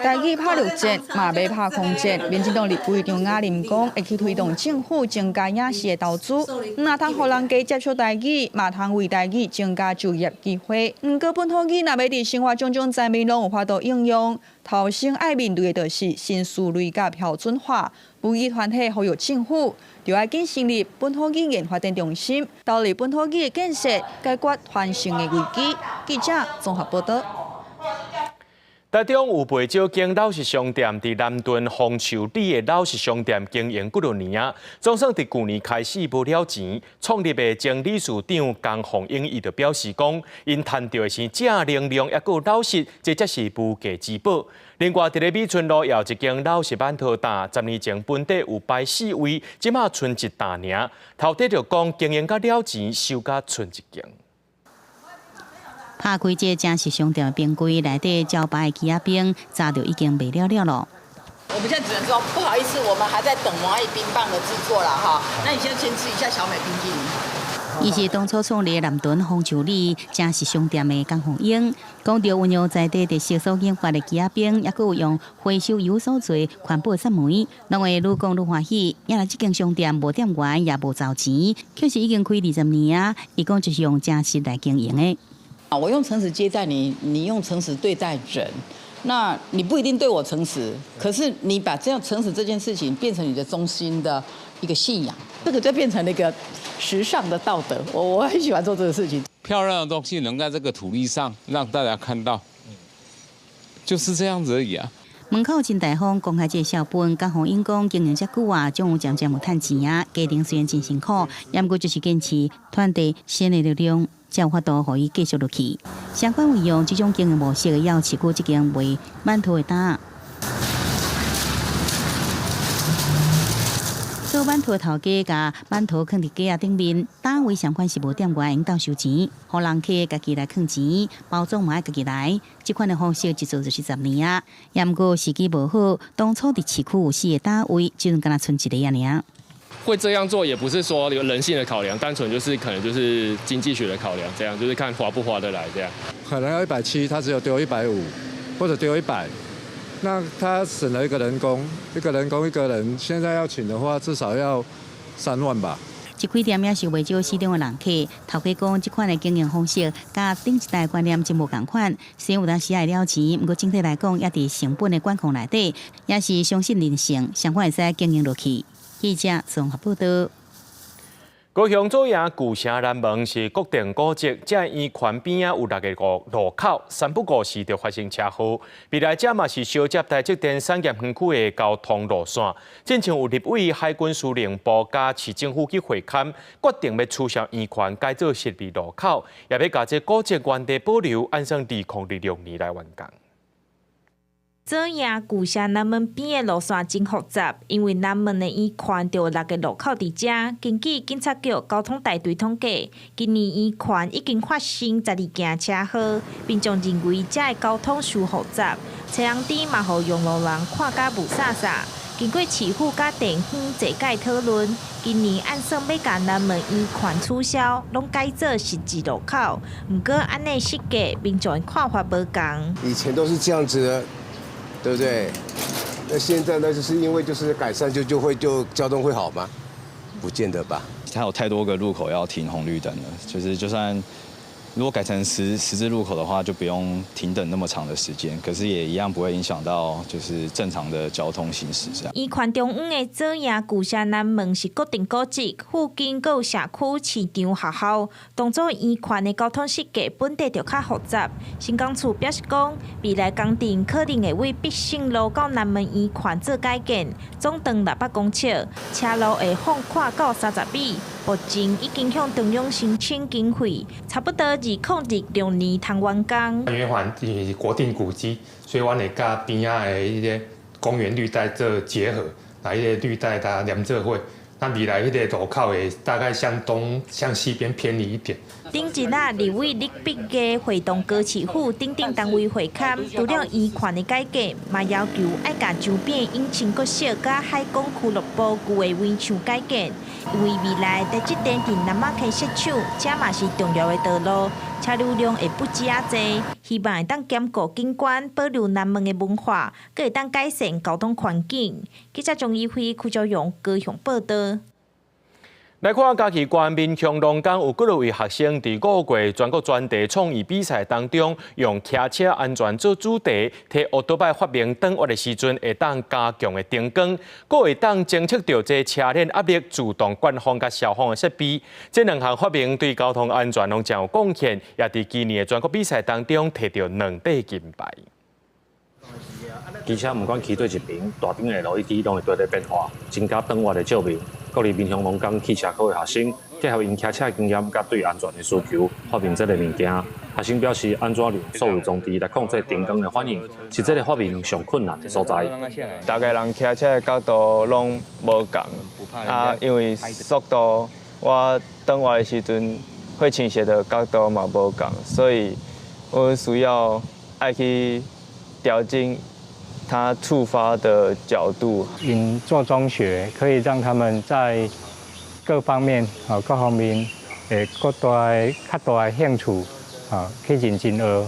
台语拍6折，嘛要拍空折。民进党立委张雅玲讲，会去推动政府增加影视的投资，若通互人家接触台语，嘛通为台语增加就业机会。不过本土语若要伫生活种种层面拢有法度应用，头先爱面对的就是新思维甲标准化。母语团体呼吁政府就要紧成立本土语言发展中心，导入本土语的建设，解决传承的危机。记者综合报道。台中有不少间老式商店伫南屯丰寿里的老式商店经营几多年啊，总算伫去年开始无了钱。创立的前理事长江凤英伊就表示讲，因赚到的是正能量，也有老式，这才是无价之宝。另外，伫咧美村路也有一间老式馒头摊，10年前本地有摆4位，即马剩一摊尔。头底就讲经营甲了钱，收甲剩一间。拍开这正式商店的冰柜，内底招牌的鸡仔冰早就已经卖了了。我们现在只能说不好意思，我们还在等螞蚁冰棒的制作啦哈。那你先吃一下小美冰淇淋。伊是当初创立南屯丰寿里正式商店的江凤英，讲到运用在地特色所研发的鸡仔冰，也有用回收油所做环保扇梅，拢会愈讲愈欢喜。原来这间商店无店员也无找钱，确实已经开20年啊。伊讲就是用正式来经营的。我用诚实接待你，你用诚实对待人。那你不一定对我诚实，可是你把这样诚实这件事情变成你的中心的一个信仰，这个就变成了一个时尚的道德。我很喜欢做这个事情。漂亮的东西能在这个土地上让大家看到，就是这样子而已啊。门口真大方公开这小本，甲洪英讲经营遮久啊，总有渐渐有趁钱啊。家庭虽然真辛苦，也毋过就是坚持团队新的力量，才有法度互伊继续落去。相关运用这种经营模式，要持久这间为馒头的担。做馒头的头家，甲馒头放伫架仔顶面，单位相关是无店外引导收钱，互人客家己来放钱，包装嘛家己来。这款的方式一做就是10年啊，也毋过时机无好，当初伫市区有4个单位，只能敢若剩一个尔。会这样做也不是说有人性的考量，单纯就是可能就是经济学的考量，这样就是看划不划得来这样。可能要170，他只有丢150，或者丢100。那他省了一个人工，一个人，现在要请的话，至少要3万吧。一开店也是为少市场的人客，头家讲这款的经营方式，甲顶一代观念真无共款。虽然有当时爱了钱，不过整体来讲，也伫成本的管控内底，也是相信人性，相关会使经营落去。记者综合报道。高雄左营旧城南门是国定古迹，这院宽边啊有6个路口，3不五时就发生车祸。未来这嘛是小接台积电产业园区的交通路线。之前有立委、海军司令部加市政府去会勘，决定要取消院宽改造设备路口，也要把这古迹原地保留，按照2026年来完工。左营旧城南门边的路线真复杂，因为南门的院宽就有6个路口伫遮。根据警察局交通大队统计，今年院宽已经发生12件车祸，民众认为遮的交通受复杂，车红灯嘛，互用路人看甲无煞煞。经过市府甲地方坐界讨论，今年按算要甲南门院宽取消，拢改做实际路口。不过安尼设计，民众的看法无同。以前都是这样子的。对不对？那现在呢，就是因为就是改善就交通会好吗？不见得吧。它有太多个路口要停红绿灯了，就算如果改成十字路口的话，就不用停等那么长的时间，可是也一样不会影响到就是正常的交通行驶这样。院宽中央的左营旧城南门是国定古迹，附近还有社区、市场、学校。当初院宽的交通设计本地就较复杂。新港处表示讲，未来工程可能会为必胜路到南门院宽做改建，总长600公尺，车路会放宽到30米。目前已经向中央申请经费，差不多2026年通完工。圆环是国定古迹，所以我会甲边仔的一些公园绿带做结合，那一些绿带它连做伙。那未来迄个路口会大概向东、向西边偏离一点。顶一日，立委李碧嘅会同高市府等单位会勘，除了院宽的改革，嘛要求爱甲周边引擎国小甲海港俱乐部区的围墙改建，因为未来台积电伫南马溪设厂，这嘛是重要的道路，车流量会不止啊侪。希望会当兼顾景观，保留南门的文化，佮会当改善交通环境。记者钟义辉、邱昭勇高雄报道。来看嘉义县民雄龙岗有几位学生伫5月全国专题创意比赛当中，用骑车安全做主题，替奥多拜发明灯活的时阵，会当加强的灯光，佮会当侦测到这车辆压力、自动管风甲消防的设备。这2项发明对交通安全拢真有贡献，也伫今年的全国比赛当中摕到2块金牌。机车不管骑对一边，大灯的 LED 拢会对咧变化，增加灯活的照明。鼓励民雄龙岗汽车科的学生，结合因骑车经验甲对安全的需求，发明这个物件。学生表示，安怎用数位装置来控制灯光的反应，是这个发明上困难的所在。大家人骑车的角度拢无共，因为速度我灯活的时阵会倾斜的角度嘛无共，所以我需要爱去调整它触发的角度。做中学可以让他们在各方面较大的兴趣去认真学。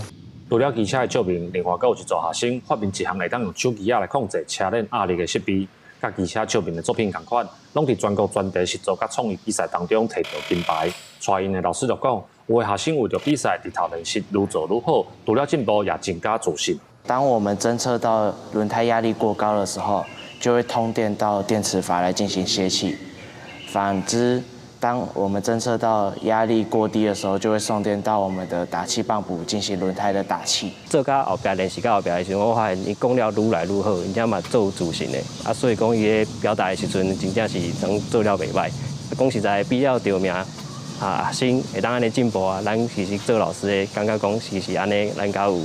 除了机车的照明，另外还有一组学生发明一项会当用手机来控制车辆压力的设备，甲机车照明的作品同款，拢伫全国专题实作甲创意比赛当中摕到金牌。带因的老师就讲，有的学生为着比赛伫头练习愈做愈好，除了进步也增加自信。当我们侦测到轮胎压力过高的时候，就会通电到电磁阀来进行泄气。反之，当我们侦测到压力过低的时候，就会送电到我们的打气泵补进行轮胎的打气。做到后壁练习到后壁的时候，我发现伊讲了愈来愈好，而且嘛做有自信的，所以讲伊咧表达的时阵，真正是能做了袂歹。讲实在，比较得名学生会当安尼进步咱其实做老师的感觉讲是安尼，咱较有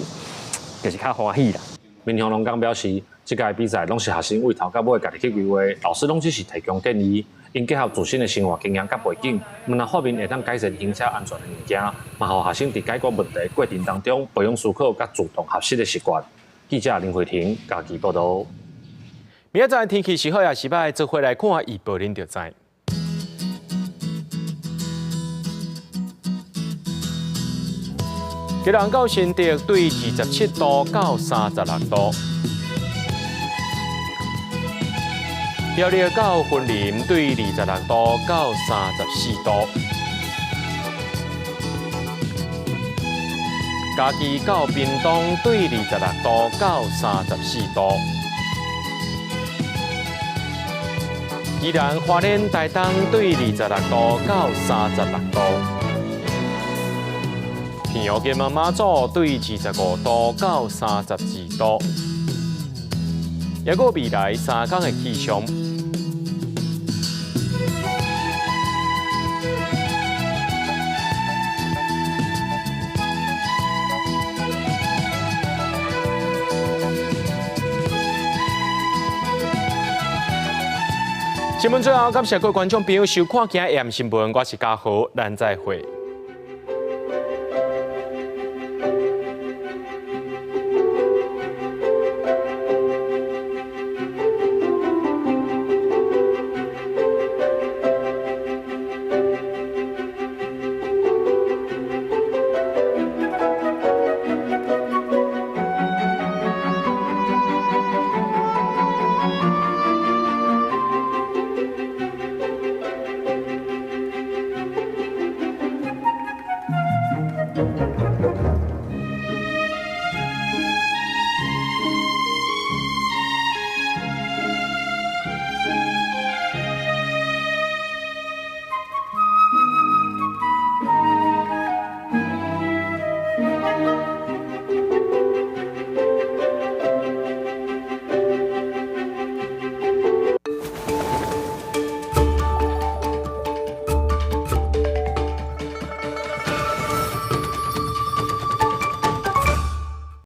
就是较欢喜啦。民雄龙岗表示，这届比赛拢是学生为头到尾家己去规划，老师拢只是提供建议。因结合自身的生活经验甲背景，问哪方面会当改善行车安全的物件，嘛互学生伫解决问题过程当中培养思考甲主动学习的习惯。记者林慧婷家己报道。明仔载天气是好也是歹，做回来看预报恁就知。吉隆到新竹对27度到36度。苗栗到云林对26度到34度，嘉义到屏东对26度到34度，宜兰花莲台东对26度到36度，平遥金门马祖对25度到32度。还有未来3天的气象。新闻最后，感谢各位观众朋友收看今日AM新闻，我是嘉豪，咱再会。